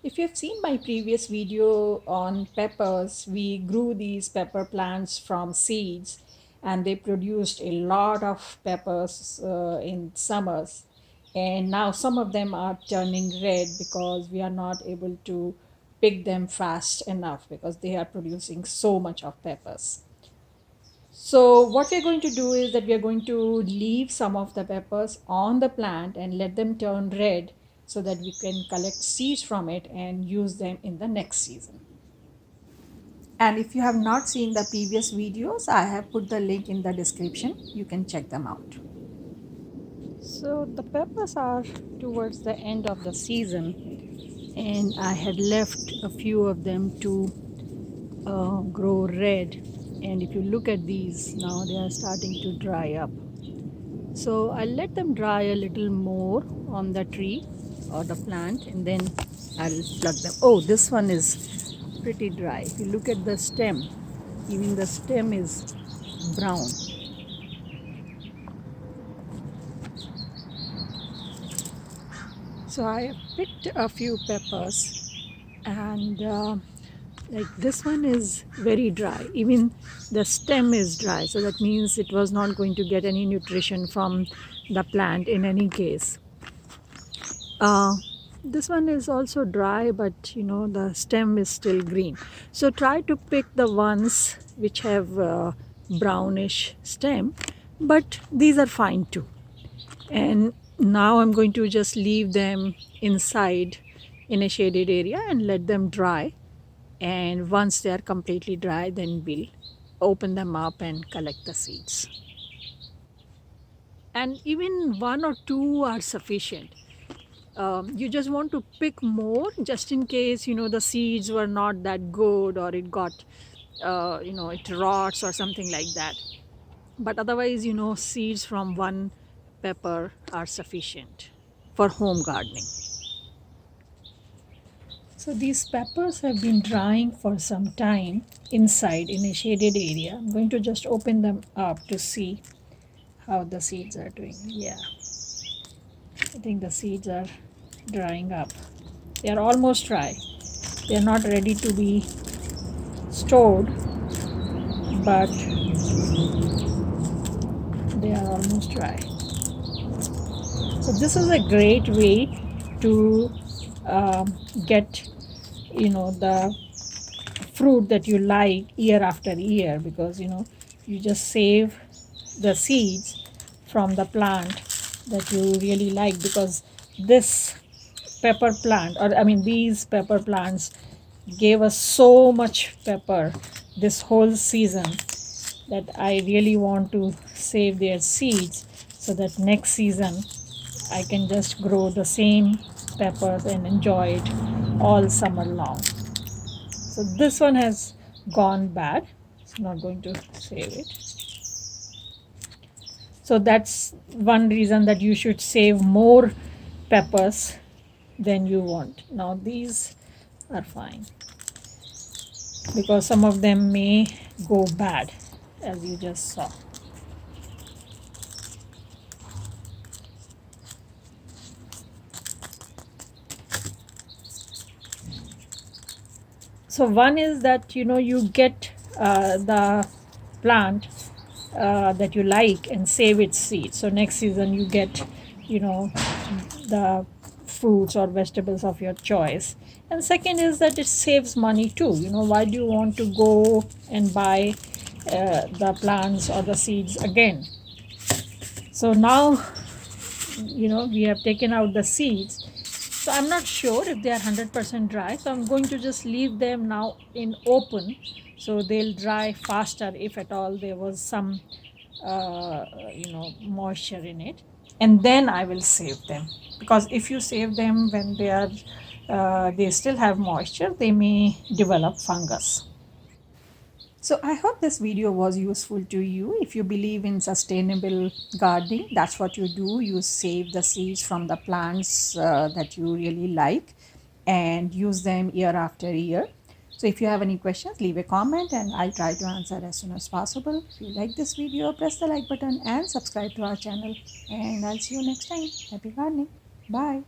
If you have seen my previous video on peppers, we grew these pepper plants from seeds and they produced a lot of peppers in summers. And now some of them are turning red because we are not able to pick them fast enough because they are producing so much of peppers. So what we're going to do is that we are going to leave some of the peppers on the plant and let them turn red so that we can collect seeds from it and use them in the next season. And if you have not seen the previous videos, I have put the link in the description. You can check them out. So the peppers are towards the end of the season and I had left a few of them to grow red, and if you look at these now, they are starting to dry up. So I'll let them dry a little more on the tree or the plant and then I'll plug them. Oh, this one is pretty dry. If you look at the stem, even the stem is brown. So I have picked a few peppers and like this one is very dry. Even the stem is dry. So that means it was not going to get any nutrition from the plant in any case. This one is also dry, but the stem is still green. So try to pick the ones which have brownish stem, but these are fine too. And now I'm going to just leave them inside in a shaded area and let them dry. And once they are completely dry, then we'll open them up and collect the seeds. And even one or two are sufficient. You just want to pick more just in case the seeds were not that good or it got it rots or something like that. But otherwise seeds from one pepper are sufficient for home gardening. So these peppers have been drying for some time inside in a shaded area. I'm going to just open them up to see how the seeds are doing. Yeah, I think the seeds are drying up. They are almost dry. They are not ready to be stored, but they are almost dry. So this is a great way to get the fruit that you like year after year, because you just save the seeds from the plant that you really like, because this pepper plant, or I mean these pepper plants, gave us so much pepper this whole season that I really want to save their seeds so that next season I can just grow the same peppers and enjoy it all summer long. So this one has gone bad. It's not going to save it. So that's one reason that you should save more peppers than you want. Now these are fine because some of them may go bad, as you just saw. So one is that you get the plant that you like and save its seeds. So next season you get the fruits or vegetables of your choice. And second is that it saves money too. Why do you want to go and buy the plants or the seeds again? So now we have taken out the seeds. So I'm not sure if they are 100% dry, so I'm going to just leave them now in open so they'll dry faster if at all there was some moisture in it, and then I will save them, because if you save them when they still have moisture, they may develop fungus. So I hope this video was useful to you. If you believe in sustainable gardening, that's what you do. You save the seeds from the plants that you really like and use them year after year. So if you have any questions, leave a comment and I'll try to answer as soon as possible. If you like this video, press the like button and subscribe to our channel. And I'll see you next time. Happy gardening. Bye.